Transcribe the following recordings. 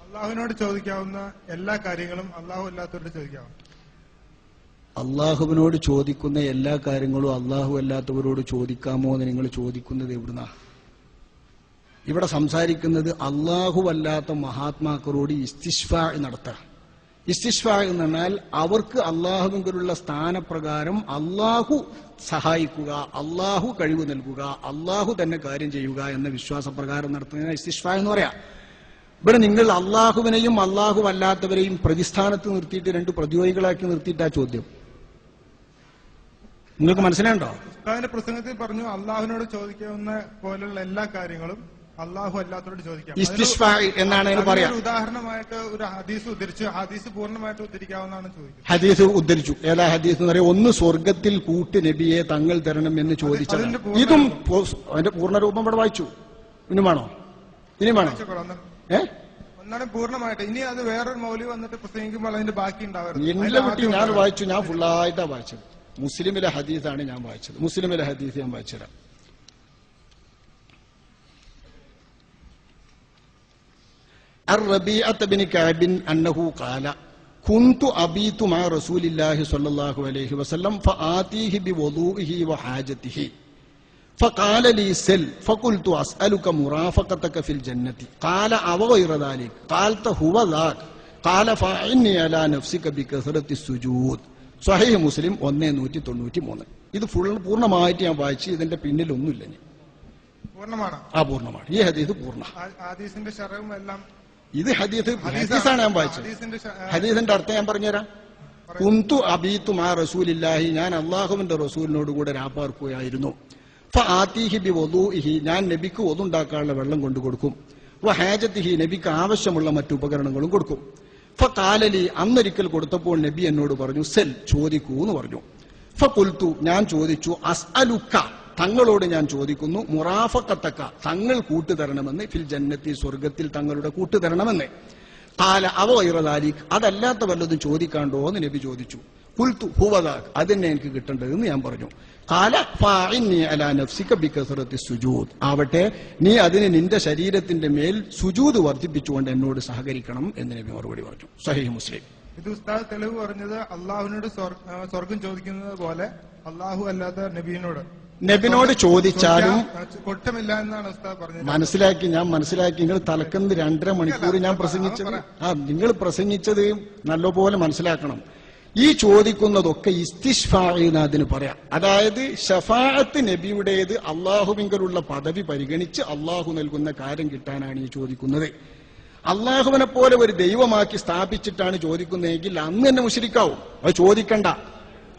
അള്ളാഹുവിനോട് ചോദിക്കാവുന്ന എല്ലാ കാര്യങ്ങളും അള്ളാഹു അല്ലാത്തവരോട് ചോദിക്കാവും. അള്ളാഹുവിനോട് ചോദിക്കുന്ന എല്ലാ കാര്യങ്ങളും അള്ളാഹു അല്ലാത്തവരോട് ചോദിക്കാമോ എന്ന് നിങ്ങൾ ചോദിക്കുന്നത് എവിടുന്നാ? ഇവിടെ സംസാരിക്കുന്നത് അള്ളാഹു അല്ലാത്ത മഹാത്മാക്കളോട് ഇസ്തിശ്ഫാ നടത്തുക. ഇസ്തിശ്ഫാ എന്ന് പറഞ്ഞാൽ അവർക്ക് അള്ളാഹുവിലുള്ള സ്ഥാനപ്രകാരം അള്ളാഹു സഹായിക്കുക, അള്ളാഹു കഴിവ് നൽകുക, അള്ളാഹു തന്നെ കാര്യം ചെയ്യുക എന്ന വിശ്വാസപ്രകാരം നടത്തുന്ന ഇസ്തിശ്ഫാ എന്ന് പറയാം. ഇവിടെ നിങ്ങൾ അള്ളാഹുവിനെയും അള്ളാഹു അല്ലാത്തവരെയും പ്രതിസ്ഥാനത്ത് നിർത്തിയിട്ട് രണ്ട് പ്രതിയോഗികളാക്കി നിർത്തിയിട്ടാ ചോദ്യം. നിങ്ങൾക്ക് മനസ്സിലാണ്ടോ? ഉസ്താദിന്റെ പ്രസംഗത്തിൽ പറഞ്ഞു അള്ളാഹുവിനോട് ചോദിക്കാവുന്ന പോലുള്ള എല്ലാ കാര്യങ്ങളും അള്ളാഹു അല്ലാത്തവരോട് ചോദിക്കാം. ഇസ്തിശ്ഫാ എന്നാണ് അതിന് പറയാം. ഉദാഹരണമായിട്ട് ഒരു ഹദീസ് ഉദ്ധരിച്ചു, ഹദീസ് പൂർണ്ണമായിട്ട് ഉദ്ധരിക്കാവുന്നതാണ് ചോദിക്കുന്നത്. ഹദീസ് ഉദ്ധരിച്ചു. ഏതാ ഹദീസ് എന്ന് പറയാം? ഒന്ന് സ്വർഗത്തിൽ കൂട്ട് നബിയെ തങ്ങൾ തരണം എന്ന് ചോദിച്ചത്. ഇതും അതിന്റെ പൂർണ്ണരൂപം ഇവിടെ വായിച്ചു. ഇനി വേണോ? ഒന്നാണ് പൂർണ്ണമായിട്ട്. ഇനി അത് വേറൊരു മൗലി വന്നിട്ട് പ്രസംഗിക്കുമ്പോൾ അതിന്റെ ബാക്കി ഉണ്ടാവരുത്. എന്റെ കുട്ടി ഞാൻ വായിച്ചു, ഞാൻ ഫുള്ളായിട്ടാ വായിച്ചത്. മുസ്ലിമിലെ ഹദീസാണ് ഞാൻ വായിച്ചത്. മുസ്ലിമിലെ ഹദീസ് ഞാൻ വായിച്ചുതരാം. الربيعة بن كعب أنه قال كنت أبيت مع رسول الله صلى الله عليه وسلم فآتيه بوضوئه وحاجته فقال لي سل فقلت أسألك مرافقتك في الجنة قال أو غير ذلك قالت هو ذاك قال فأعني على نفسك بكثرة السجود. സ്വഹീഹ് മുസ്ലിം 1193. ഇത് പൂർണ്ണമായിട്ട് ഞാൻ വായിച്ച് ഇതിന്റെ പിന്നിൽ ഒന്നുമില്ല. പൂർണ്ണമാണ് ഈ ഹദീസ് പൂർണ്ണ. ഇത് ഹദീസാണ് ഞാൻ വായിച്ചത്. ഹദീസിന്റെ അർത്ഥം ഞാൻ പറഞ്ഞുതരാം. കുന്തു അബീത്തു മാ റസൂലില്ലാഹി, ഞാൻ അള്ളാഹുവിന്റെ റസൂലിനോട് കൂടെ രാപ്പാർക്കുകയായിരുന്നു. ഫആതീഹി ബിവുദൂഇഹി, ഞാൻ നബിക്ക് ഒതുണ്ടാക്കാനുള്ള വെള്ളം കൊണ്ടു കൊടുക്കും. വഹാജത്തിഹി, നബിക്ക് ആവശ്യമുള്ള മറ്റു ഉപകരണങ്ങളും കൊടുക്കും. ഫഖാലലി, അന്നൊരിക്കൽ കൊടുത്തപ്പോൾ നബി എന്നോട് പറഞ്ഞു സെൽ, ചോദിക്കൂ എന്ന് പറഞ്ഞു. ഫഖുൽതു, ഞാൻ ചോദിച്ചു അസ്അലുക, തങ്ങളോട് ഞാൻ ചോദിക്കുന്നു, മുറാഫഖത്തക, തങ്ങൾ കൂട്ടുതരണമെന്ന്, ഫിൽ ജന്നത്തി, സ്വർഗത്തിൽ തങ്ങളുടെ കൂട്ടുതരണമെന്ന്. ഖാല അവ ഗൈറ ദാലിക്, അതല്ലാത്ത വല്ലതും ചോദിക്കാണ്ടോ എന്ന് നബി ചോദിച്ചു. ഖുൽതു ഹുവ ദാക്, അതെന്നെ എനിക്ക് കിട്ടേണ്ടതെന്ന് ഞാൻ പറഞ്ഞു. ഖാല ഫഅഇന്നി അലാ നഫ്സിക ബികസറത്തി സുജൂദ്, ആവട്ടെ നീ അതിന് നിന്റെ ശരീരത്തിന്റെ മേൽ സുജൂദ് വർദ്ധിപ്പിച്ചുകൊണ്ട് എന്നോട് സഹകരിക്കണം എന്ന് നബി മറുപടി പറഞ്ഞു. സ്വഹീഹ് മുസ്ലിം. ഇത് ഉസ്താദ് തെളിവ് പറഞ്ഞത് അള്ളാഹുവിനോട് സ്വർഗം ചോദിക്കുന്നത് പോലെ അള്ളാഹു അല്ലാത്ത നബിനോട് ചോദിച്ചാലും കുറ്റമില്ല എന്നാണ് ഉസ്താദ് പറഞ്ഞത്. ഞാൻ മനസ്സിലാക്കി. നിങ്ങൾ തലക്കന്ന് 2.5 മണിക്കൂർ ഞാൻ പ്രസംഗിച്ചത്, നിങ്ങൾ പ്രസംഗിച്ചത് നല്ലപോലെ മനസ്സിലാക്കണം. ഈ ചോദിക്കുന്നതൊക്കെ ഇസ്തിശ്ഫാ എന്ന് അതിന് പറയാം. അതായത് ഷഫാഅത്ത് നബിയുടേത് അള്ളാഹുവിങ്കലുള്ള പദവി പരിഗണിച്ച് അള്ളാഹു നൽകുന്ന കാര്യം കിട്ടാനാണ് ഈ ചോദിക്കുന്നത്. അള്ളാഹുവിനെ പോലെ ഒരു ദൈവമാക്കി സ്ഥാപിച്ചിട്ടാണ് ചോദിക്കുന്നതെങ്കിൽ അന്ന് തന്നെ മുശ്രിക്കാവും. അത് ചോദിക്കണ്ട.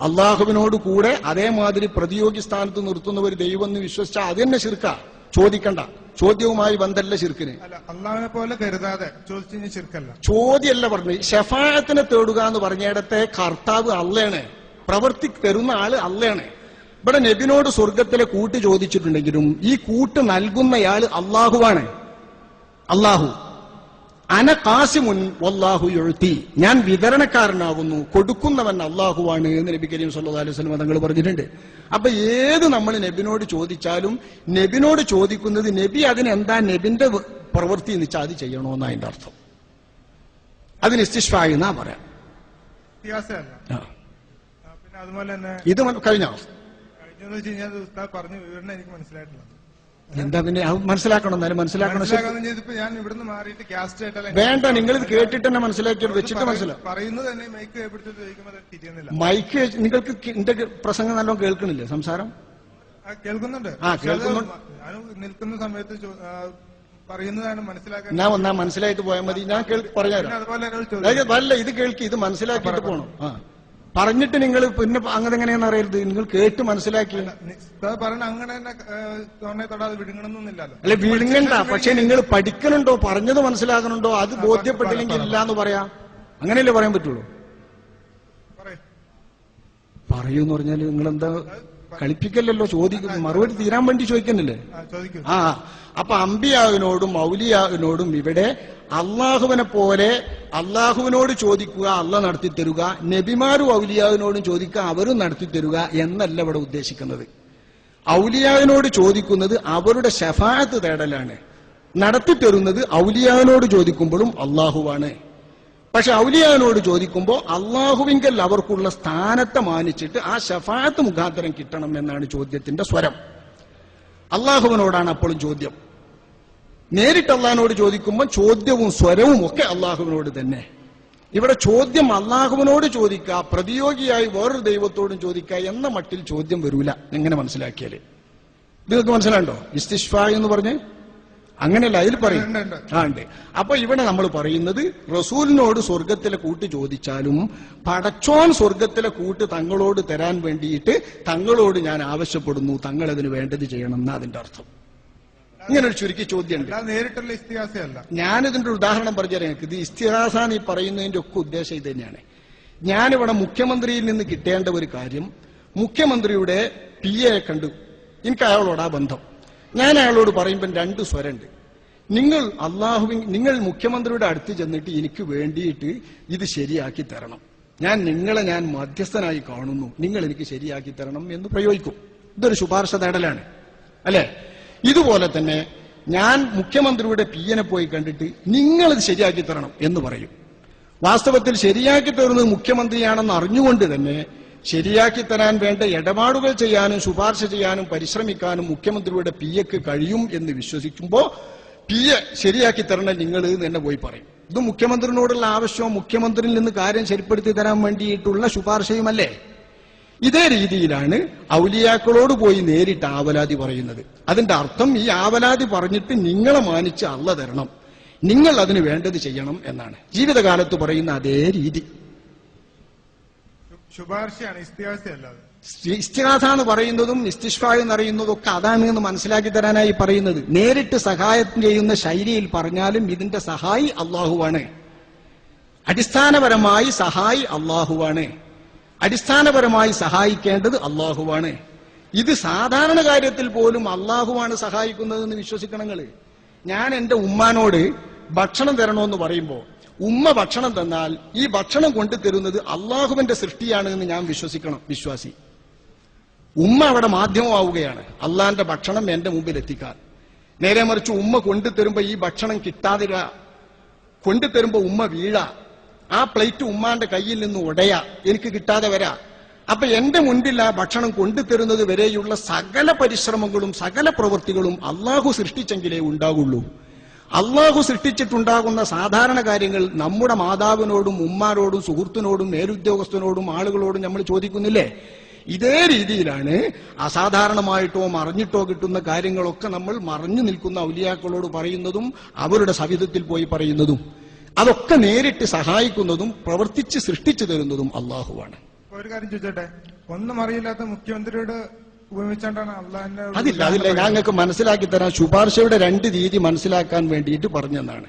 അള്ളാഹുവിനോട് കൂടെ അതേമാതിരി പ്രതിയോഗി സ്ഥാനത്ത് നിർത്തുന്ന ഒരു ദൈവം എന്ന് വിശ്വസിച്ചാൽ അത് തന്നെ ശിർക്കാ. ചോദിക്കണ്ട. ചോദ്യവുമായി ബന്ധമല്ല ശിർക്കിന്. അള്ളാഹുവിനെ പോലെ കരുതാതെ ശിർക്കല്ല. ചോദ്യമല്ല പറഞ്ഞത്. ഷഫാഅത്തിനെ തേടുക എന്ന് പറഞ്ഞിടത്തെ കർത്താവ് അള്ളയാണ്, പ്രവൃത്തി തരുന്ന ആള് അള്ളയാണ്. ഇവിടെ നബിനോട് സ്വർഗത്തിലെ കൂട്ട് ചോദിച്ചിട്ടുണ്ടെങ്കിലും ഈ കൂട്ട് നൽകുന്നയാള് അള്ളാഹുവാണ്. അള്ളാഹു അന ഖാസിമുൻ വല്ലാഹു യുഅ്തി, ഞാൻ വിതരണക്കാരനാകുന്നു, കൊടുക്കുന്നവൻ അള്ളാഹുവാണ് എന്ന് നബി കരീം സല്ലല്ലാഹു അലൈഹി വസല്ലം തങ്ങൾ പറഞ്ഞിട്ടുണ്ട്. അപ്പൊ ഏത് നമ്മൾ നബിനോട് ചോദിച്ചാലും നബിനോട് ചോദിക്കുന്നത് നബി അതിനെന്താ നബിന്റെ പ്രവൃത്തി എന്ന് വെച്ചാൽ അത് ചെയ്യണമെന്ന് അതിന്റെ അർത്ഥം. അതിന് ഇസ്തിശ്ഫാ എന്നാ പറയാം. പിന്നെ അതുപോലെ തന്നെ ഇത് കഴിഞ്ഞോ? പറഞ്ഞു വിവരണം എനിക്ക് മനസ്സിലായിട്ടില്ല. എന്താ പിന്നെ മനസ്സിലാക്കണം. എന്നാലും മനസ്സിലാക്കണം. ഞാൻ ഇവിടുന്ന് മാറിയിട്ട് വേണ്ട, നിങ്ങൾ ഇത് കേട്ടിട്ട് തന്നെ മനസ്സിലാക്കിയത് വെച്ചിട്ട് മനസ്സിലാക്കും. മൈക്ക് നിങ്ങൾക്ക് എന്റെ പ്രസംഗം നല്ലോണം കേൾക്കണില്ലേ? സംസാരം കേൾക്കുന്നുണ്ട്. നിൽക്കുന്ന സമയത്ത് പറയുന്നതാണ് മനസ്സിലാക്കാൻ. ഞാൻ ഒന്നാ മനസ്സിലായിട്ട് പോയാൽ മതി. ഞാൻ പറഞ്ഞുതരാം. വല്ല ഇത് കേൾക്കി, ഇത് മനസ്സിലാക്കിയിട്ട് പോണം. പറഞ്ഞിട്ട് നിങ്ങൾ പിന്നെ അങ്ങനെ എങ്ങനെയാന്ന് അറിയരുത്. നിങ്ങൾ കേട്ട് മനസ്സിലാക്കി അല്ലെ വിഴുങ്ങണ്ട. പക്ഷെ നിങ്ങൾ പഠിക്കണുണ്ടോ, പറഞ്ഞത് മനസ്സിലാക്കണുണ്ടോ, അത് ബോധ്യപ്പെട്ടില്ലെങ്കിൽ ഇല്ല എന്ന് പറയാം. അങ്ങനെയല്ലേ പറയാൻ പറ്റുള്ളൂ. പറയൂന്ന് പറഞ്ഞാല് നിങ്ങളെന്താ കളിപ്പിക്കല്ലോ. ചോദിക്കും, മറുപടി തീരാൻ വേണ്ടി ചോദിക്കുന്നില്ലേ? അപ്പൊ അമ്പിയാവിനോടും ഔലിയാവിനോടും ഇവിടെ അള്ളാഹുവിനെ പോലെ അള്ളാഹുവിനോട് ചോദിക്കുക, അള്ളാഹ് നടത്തിത്തരുക, നബിമാരും ഔലിയാവിനോടും ചോദിക്കുക, അവരും നടത്തിത്തരുക എന്നല്ല ഇവിടെ ഉദ്ദേശിക്കുന്നത്. ഔലിയാവിനോട് ചോദിക്കുന്നത് അവരുടെ ശഫാഅത്ത് തേടലാണ്. നടത്തിത്തരുന്നത് ഔലിയാനോട് ചോദിക്കുമ്പോഴും അള്ളാഹുവാണ്. പക്ഷെ ഔലിയാനോട് ചോദിക്കുമ്പോൾ അള്ളാഹുവിങ്കൽ അവർക്കുള്ള സ്ഥാനത്തെ മാനിച്ചിട്ട് ആ ശഫാഅത്ത് മുഖാന്തരം കിട്ടണം എന്നാണ് ചോദ്യത്തിന്റെ സ്വരം. അള്ളാഹുവിനോടാണ് അപ്പോഴും ചോദ്യം. നേരിട്ട് അള്ളാഹിനോട് ചോദിക്കുമ്പോൾ ചോദ്യവും സ്വരവും ഒക്കെ അള്ളാഹുവിനോട് തന്നെ. ഇവിടെ ചോദ്യം അള്ളാഹുവിനോട് ചോദിക്കുക, പ്രതിയോഗിയായി വേറൊരു ദൈവത്തോടും ചോദിക്കുക എന്ന മട്ടിൽ ചോദ്യം വരൂല. എങ്ങനെ മനസ്സിലാക്കിയാല് നിങ്ങൾക്ക് മനസ്സിലാണ്ടോ? ഇസ്തിശ്ഫാ എന്ന് പറഞ്ഞ് അങ്ങനെയല്ല അതിൽ പറയും. ഉണ്ട്. അപ്പൊ ഇവിടെ നമ്മൾ പറയുന്നത് റസൂലിനോട് സ്വർഗത്തിലെ കൂട്ട് ചോദിച്ചാലും പടച്ചോൻ സ്വർഗത്തിലെ കൂട്ട് തങ്ങളോട് തരാൻ വേണ്ടിയിട്ട് തങ്ങളോട് ഞാൻ ആവശ്യപ്പെടുന്നു, തങ്ങൾ അതിന് വേണ്ടത് ചെയ്യണം എന്നാ അതിന്റെ അർത്ഥം. ഇങ്ങനെ ഒരു ചുരുക്കി ചോദ്യമുണ്ട്. നേരിട്ടുള്ള ഇസ്തിഹാസയല്ല. ഞാനിതിന്റെ ഉദാഹരണം പറഞ്ഞുതരാം. ഇത് ഇസ്തിഹാസ ഈ പറയുന്നതിന്റെ ഒക്കെ ഉദ്ദേശം ഇത് തന്നെയാണ്. ഞാനിവിടെ മുഖ്യമന്ത്രിയിൽ നിന്ന് കിട്ടേണ്ട ഒരു കാര്യം, മുഖ്യമന്ത്രിയുടെ PA കണ്ടു, എനിക്ക് അയാളോടാ ബന്ധം. ഞാൻ അയാളോട് പറയുമ്പോൾ രണ്ട് സ്വരമുണ്ട്. നിങ്ങൾ മുഖ്യമന്ത്രിയുടെ അടുത്ത് ചെന്നിട്ട് എനിക്ക് വേണ്ടിയിട്ട് ഇത് ശരിയാക്കി തരണം, ഞാൻ മധ്യസ്ഥനായി കാണുന്നു, നിങ്ങൾ എനിക്ക് ശരിയാക്കി തരണം എന്ന് പ്രയോഗിക്കും. ഇതൊരു ശുപാർശ തേടലാണ് അല്ലെ? ഇതുപോലെ തന്നെ ഞാൻ മുഖ്യമന്ത്രിയുടെ PA പോയി കണ്ടിട്ട് നിങ്ങളിത് ശരിയാക്കി തരണം എന്ന് പറയും. വാസ്തവത്തിൽ ശരിയാക്കി തരുന്നത് മുഖ്യമന്ത്രിയാണെന്ന് അറിഞ്ഞുകൊണ്ട് തന്നെ ശരിയാക്കി തരാൻ വേണ്ട ഇടപാടുകൾ ചെയ്യാനും ശുപാർശ ചെയ്യാനും പരിശ്രമിക്കാനും മുഖ്യമന്ത്രിയുടെ PAക്ക് കഴിയും എന്ന് വിശ്വസിക്കുമ്പോൾ PA ശരിയാക്കി തരണം നിങ്ങൾ എന്ന് തന്നെ പോയി പറയും. ഇത് മുഖ്യമന്ത്രിയോടുള്ള ആവശ്യവും മുഖ്യമന്ത്രിയിൽ നിന്ന് കാര്യം ശരിപ്പെടുത്തി തരാൻ വേണ്ടിയിട്ടുള്ള ശുപാർശയുമല്ലേ? ഇതേ രീതിയിലാണ് ഔലിയാക്കളോട് പോയി നേരിട്ട് ആവലാതി പറയുന്നത്. അതിന്റെ അർത്ഥം ഈ ആവലാതി പറഞ്ഞിട്ട് നിങ്ങളെ മാനിച്ച് അള്ള തരണം, നിങ്ങൾ അതിന് വേണ്ടത് ചെയ്യണം എന്നാണ് ജീവിതകാലത്ത് പറയുന്ന അതേ രീതി. ശുപാർശയാണ്, ഇസ്തിഹാസയല്ല. ഇസ്തിഹാസ എന്ന് പറയുന്നതും ഇസ്തിശ്ഫാ എന്ന് അറിയുന്നതും ഒക്കെ അതാണ് എന്ന് മനസ്സിലാക്കി തരാനായി പറയുന്നത്. നേരിട്ട് സഹായം ചെയ്യുന്ന ശൈലിയിൽ പറഞ്ഞാലും ഇതിന്റെ സഹായി അള്ളാഹുവാണ്. അടിസ്ഥാനപരമായി സഹായി അള്ളാഹുവാണ്. അടിസ്ഥാനപരമായി സഹായിക്കേണ്ടത് അള്ളാഹുവാണ്. ഇത് സാധാരണ കാര്യത്തിൽ പോലും അള്ളാഹുവാണ് സഹായിക്കുന്നതെന്ന് വിശ്വസിക്കണങ്ങള്. ഞാൻ എന്റെ ഉമ്മാനോട് ഭക്ഷണം തരണമെന്ന് പറയുമ്പോൾ ഉമ്മ ഭക്ഷണം തന്നാൽ ഈ ഭക്ഷണം കൊണ്ടുതരുന്നത് അള്ളാഹുവിന്റെ സൃഷ്ടിയാണ് എന്ന് ഞാൻ വിശ്വസിക്കണം. വിശ്വാസി ഉമ്മ അവിടെ മാധ്യമമാവുകയാണ് അള്ളാന്റെ ഭക്ഷണം എന്റെ മുമ്പിൽ എത്തിക്കാൻ. നേരെ മറിച്ച് ഉമ്മ കൊണ്ടുതരുമ്പോ ഈ ഭക്ഷണം കിട്ടാതിര, കൊണ്ടുതരുമ്പോ ഉമ്മ വീഴ, ആ പ്ലേറ്റ് ഉമ്മാന്റെ കയ്യിൽ നിന്ന് ഉടയ, എനിക്ക് കിട്ടാതെ വരാ. അപ്പൊ എന്റെ മുൻപിൽ ആ ഭക്ഷണം കൊണ്ടുതരുന്നത് വരെയുള്ള സകല പരിശ്രമങ്ങളും സകല പ്രവൃത്തികളും അള്ളാഹു സൃഷ്ടിച്ചെങ്കിലേ ഉണ്ടാകുള്ളൂ. അള്ളാഹു സൃഷ്ടിച്ചിട്ടുണ്ടാകുന്ന സാധാരണ കാര്യങ്ങൾ നമ്മുടെ മാതാവിനോടും ഉമ്മാരോടും സുഹൃത്തിനോടും മേലുദ്യോഗസ്ഥനോടും ആളുകളോടും നമ്മൾ ചോദിക്കുന്നില്ലേ? ഇതേ രീതിയിലാണ് അസാധാരണമായിട്ടോ മറിഞ്ഞിട്ടോ കിട്ടുന്ന കാര്യങ്ങളൊക്കെ നമ്മൾ മറഞ്ഞു നിൽക്കുന്ന ഔലിയാക്കളോട് പറയുന്നതും അവരുടെ സവിധത്തിൽ പോയി പറയുന്നതും. അതൊക്കെ നേരിട്ട് സഹായിക്കുന്നതും പ്രവർത്തിച്ച് സൃഷ്ടിച്ചു തരുന്നതും അള്ളാഹുവാണ്. ഒരു കാര്യം ചോദിച്ചോട്ടെ, ഒന്നും അറിയില്ലാത്ത മുഖ്യമന്ത്രിയോട് ഉപയോഗിച്ചാണ്ടാണ് അള്ളാഹിന്റെ. അതില്ല ഞങ്ങൾക്ക് മനസ്സിലാക്കി തരാൻ ശുപാർശയുടെ രണ്ട് രീതി മനസ്സിലാക്കാൻ വേണ്ടിയിട്ട് പറഞ്ഞെന്നാണ്.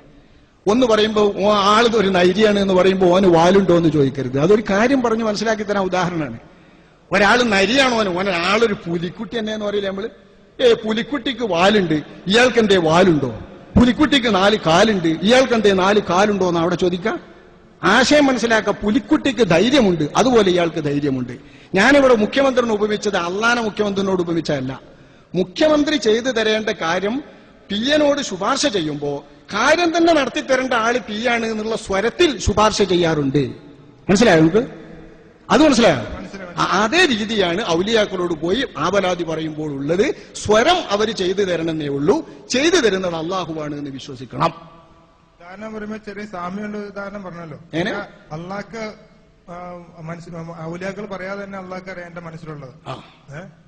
ഒന്ന് പറയുമ്പോൾ ആള് ഒരു നൈര്യാണ് എന്ന് പറയുമ്പോൾ ഓന് വാലുണ്ടോ എന്ന് ചോദിക്കരുത്. അതൊരു കാര്യം പറഞ്ഞ് മനസ്സിലാക്കി തരാൻ ഉദാഹരണമാണ്. ഒരാൾ നരിയാണോ ആളൊരു പുലിക്കുട്ടി തന്നെ എന്ന് പറയില്ല നമ്മള്. പുലിക്കുട്ടിക്ക് വാലുണ്ട്, ഇയാൾക്ക് എന്തേ വാലുണ്ടോ? പുലിക്കുട്ടിക്ക് 4 കാലുണ്ട്, ഇയാൾക്ക് എന്തേ 4 കാലുണ്ടോ എന്ന് അവിടെ ചോദിക്കാം. ആശയം മനസ്സിലാക്കുക. പുലിക്കുട്ടിക്ക് ധൈര്യമുണ്ട്, അതുപോലെ ഇയാൾക്ക് ധൈര്യമുണ്ട്. ഞാനിവിടെ മുഖ്യമന്ത്രിനെ ഉപമിച്ചത് അള്ളാനെ മുഖ്യമന്ത്രിനോട് ഉപമിച്ചതല്ല. മുഖ്യമന്ത്രി ചെയ്തു തരേണ്ട കാര്യം PAനോട് ശുപാർശ ചെയ്യുമ്പോ കാര്യം തന്നെ നടത്തി തരേണ്ട ആള് PA എന്നുള്ള സ്വരത്തിൽ ശുപാർശ ചെയ്യാറുണ്ട്. മനസ്സിലായോ നമുക്ക്? അത് മനസ്സിലായോ? അതേ രീതിയാണ് ഔലിയാക്കളോട് പോയി ആവലാതി പറയുമ്പോൾ ഉള്ളത്. സ്വരം അവർ ചെയ്തു തരണമെന്നേ ഉള്ളൂ. ചെയ്തു തരുന്നത് അള്ളാഹുവാണ് എന്ന് വിശ്വസിക്കണം. ഉദാഹരണം പറയുമ്പോൾ ചെറിയ സാമ്യമുള്ള ഉദാഹരണം പറഞ്ഞല്ലോ. അള്ളാഹ്ക്ക് ഔലിയാക്കൾ പറയാതെ തന്നെ അള്ളാഹ്ക്ക് അറിയാം എന്റെ മനസ്സിലുള്ളത്.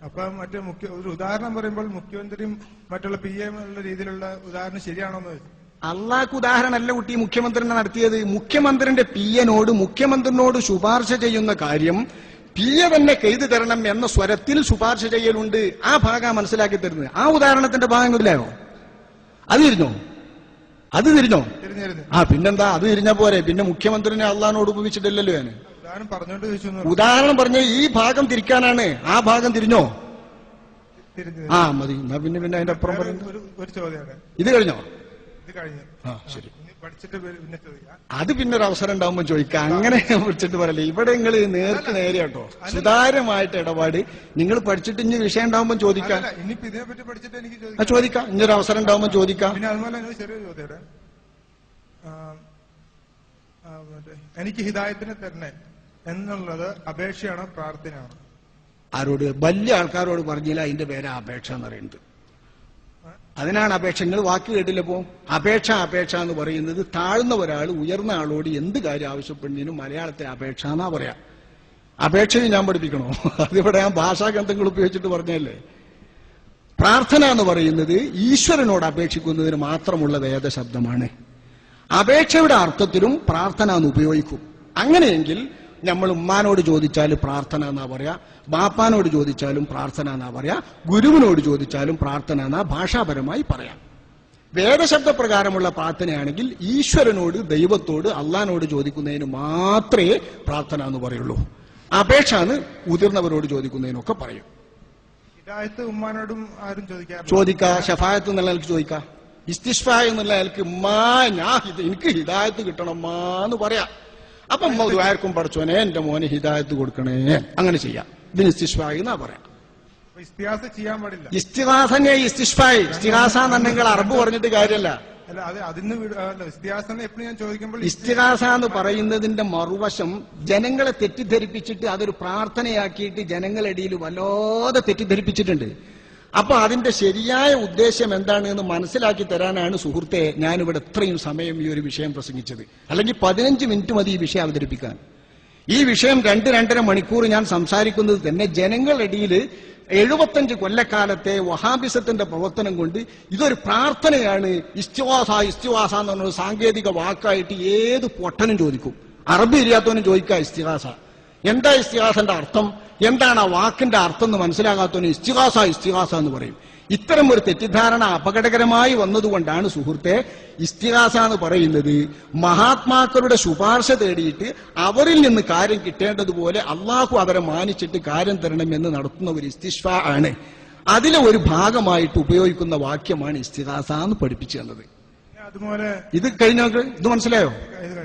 അപ്പൊ മറ്റേ ഒരു ഉദാഹരണം പറയുമ്പോൾ മുഖ്യമന്ത്രിയും മറ്റുള്ള PA ഉള്ള രീതിയിലുള്ള ഉദാഹരണം ശരിയാണോ എന്ന് ചോദിച്ചു. അള്ളാഹ്ക്ക് ഉദാഹരണമല്ല കുട്ടി മുഖ്യമന്ത്രിനെ നടത്തിയത്. മുഖ്യമന്ത്രിന്റെ PAനോട് മുഖ്യമന്ത്രിനോട് ശുപാർശ ചെയ്യുന്ന കാര്യം PA തന്നെ ചെയ്തു തരണം എന്ന സ്വരത്തിൽ ശുപാർശ ചെയ്യലുണ്ട്. ആ ഭാഗം മനസ്സിലാക്കി തരുന്നത്. ആ ഉദാഹരണത്തിന്റെ ഭാഗം ഇതിലായോ? അത് തിരിഞ്ഞോ? പിന്നെന്താ? അത് തിരിഞ്ഞ പോരെ. പിന്നെ മുഖ്യമന്ത്രിനെ അള്ളാഹിനോട് ഉപയോഗിച്ചിട്ടില്ലല്ലോ ഞാൻ. ഉദാഹരണം പറഞ്ഞ ഈ ഭാഗം തിരിക്കാനാണ്. ആ ഭാഗം തിരിഞ്ഞോ? മതി. പിന്നെ അതിന്റെ അപ്പുറം പറഞ്ഞു. ഒരു ചോദ്യം, ഇത് കഴിഞ്ഞോ? ഇത് കഴിഞ്ഞു. ശരി, പഠിച്ചിട്ട് പിന്നെ ചോദിക്കാം. അത് പിന്നെ ഒരു അവസരം ഉണ്ടാവുമ്പോ ചോദിക്കാം. അങ്ങനെ വിളിച്ചിട്ട് പറയല്ലേ. ഇവിടെ നിങ്ങൾ നേർക്ക് നേരെ കേട്ടോ, സുതാര്യമായിട്ട് ഇടപാട്. നിങ്ങൾ പഠിച്ചിട്ട് ഇനി വിഷയം ഉണ്ടാവുമ്പോ ചോദിക്കാം. ഇനിയിപ്പോ ഇതിനെപ്പറ്റി പഠിച്ചിട്ട് എനിക്ക് ചോദിക്കാം. ഇനി ഒരു അവസരം ഉണ്ടാവുമ്പോ ചോദിക്കാം. പിന്നെ അതുപോലെ തന്നെ ചെറിയൊരു ചോദ്യം, എനിക്ക് ഹിദായത്തിനെ തരണേ എന്നുള്ളത് അപേക്ഷയാണോ പ്രാർത്ഥനയാണോ? ആരോട്? വലിയ ആൾക്കാരോട് പറഞ്ഞില്ല അതിന്റെ പേരാ അപേക്ഷ എന്ന് പറയുന്നത്. അതിനാണ് അപേക്ഷ. നിങ്ങൾ വാക്ക് കേട്ടില്ലപ്പോ? അപേക്ഷ അപേക്ഷ എന്ന് പറയുന്നത് താഴ്ന്ന ഒരാൾ ഉയർന്ന ആളോട് എന്ത് കാര്യം ആവശ്യപ്പെടുന്നതിനും മലയാളത്തെ അപേക്ഷ എന്നാ പറയാ. അപേക്ഷയും ഞാൻ പഠിപ്പിക്കണോ? അതിവിടെ ഞാൻ ഭാഷാഗ്രന്ഥങ്ങൾ ഉപയോഗിച്ചിട്ട് പറഞ്ഞല്ലേ. പ്രാർത്ഥന എന്ന് പറയുന്നത് ഈശ്വരനോട് അപേക്ഷിക്കുന്നതിന് മാത്രമുള്ള വേദശബ്ദമാണ്. അപേക്ഷയുടെ അർത്ഥത്തിലും പ്രാർത്ഥന എന്ന് ഉപയോഗിക്കും. അങ്ങനെയെങ്കിൽ നമ്മൾ ഉമ്മാനോട് ചോദിച്ചാൽ പ്രാർത്ഥന എന്നാ പറയാ, ബാപ്പാനോട് ചോദിച്ചാലും പ്രാർത്ഥന എന്നാ പറയാ, ഗുരുവിനോട് ചോദിച്ചാലും പ്രാർത്ഥന എന്നാ ഭാഷാപരമായി പറയാം. വേദശബ്ദപ്രകാരമുള്ള പ്രാർത്ഥനയാണെങ്കിൽ ഈശ്വരനോട്, ദൈവത്തോട്, അള്ളാനോട് ചോദിക്കുന്നതിന് മാത്രമേ പ്രാർത്ഥന എന്ന് പറയുള്ളൂ. അപേക്ഷ എന്ന് മുതിർന്നവരോട് ചോദിക്കുന്നതിനൊക്കെ പറയും. ഹിദായത്ത് ഉമ്മാനോടും ആരും ചോദിക്കാം. ഷഫായത്ത് എന്നുള്ള നിലക്ക് ചോദിക്കാം. ഇസ്തിഷ്ഫാ എന്നുള്ള നിലക്ക് ഉമ്മാ എനിക്ക് ഹിദായത്ത് കിട്ടണം എന്ന് പറയാം. അപ്പൊ ആർക്കും പഠിച്ചോനെ എന്റെ മോനെ ഹിദായത്ത് കൊടുക്കണേ, അങ്ങനെ ചെയ്യാം. ഇതിന് ഇസ്തിഷ്ഫായി എന്നാ പറയാം. ചെയ്യാൻ പാടില്ല. ഇസ്തിഹാസനെ ഇസ്തിഷ്ഫായി. ഇസ്തിഹാസ എന്നുണ്ടെങ്കിൽ അറബ് പറഞ്ഞിട്ട് കാര്യമല്ല. ഇസ്തിഹാസ എന്ന് പറയുന്നതിന്റെ മറുവശം ജനങ്ങളെ തെറ്റിദ്ധരിപ്പിച്ചിട്ട് അതൊരു പ്രാർത്ഥനയാക്കിയിട്ട് ജനങ്ങളിടയിൽ വല്ലാതെ തെറ്റിദ്ധരിപ്പിച്ചിട്ടുണ്ട്. അപ്പൊ അതിന്റെ ശരിയായ ഉദ്ദേശം എന്താണ് എന്ന് മനസ്സിലാക്കി തരാനാണ് സുഹൃത്തെ ഞാനിവിടെ ഇത്രയും സമയം ഈ ഒരു വിഷയം പ്രസംഗിച്ചത്. അല്ലെങ്കിൽ 15 മിനിറ്റ് മതി ഈ വിഷയം അവതരിപ്പിക്കാൻ. ഈ വിഷയം 2-2.5 മണിക്കൂർ ഞാൻ സംസാരിക്കുന്നത് തന്നെ ജനങ്ങളിടയിൽ 75 കൊല്ലക്കാലത്തെ വഹാബിസത്തിന്റെ പ്രവർത്തനം കൊണ്ട് ഇതൊരു പ്രാർത്ഥനയാണ്, ഇസ്തിഹാസ എന്ന് പറഞ്ഞൊരു സാങ്കേതിക വാക്കായിട്ട് ഏത് പൊട്ടനും ചോദിക്കും. അറബി ഇല്ലാത്തവനും ചോദിക്കുക ഇസ്തിഹാസ എന്താ, ഇസ്തിഹാസന്റെ അർത്ഥം എന്താണ്, ആ വാക്കിന്റെ അർത്ഥം എന്ന് മനസ്സിലാകാത്തവന് ഇസ്തിഹാസ എന്ന് പറയും. ഇത്തരം ഒരു തെറ്റിദ്ധാരണ അപകടകരമായി വന്നതുകൊണ്ടാണ് സുഹൃത്തെ ഇസ്തിഹാസ എന്ന് പറയുന്നത് മഹാത്മാക്കളുടെ ശുപാർശ തേടിയിട്ട് അവരിൽ നിന്ന് കാര്യം കിട്ടേണ്ടതുപോലെ അള്ളാഹു അവരെ മാനിച്ചിട്ട് കാര്യം തരണമെന്ന് നടത്തുന്ന ഒരു ഇസ്തിഷ്ഫാ ആണ്. അതിലെ ഒരു ഭാഗമായിട്ട് ഉപയോഗിക്കുന്ന വാക്യമാണ് ഇസ്തിഹാസ എന്ന് പഠിപ്പിച്ചു തന്നത്. ഇത് കഴിഞ്ഞ ഇത് മനസ്സിലായോ?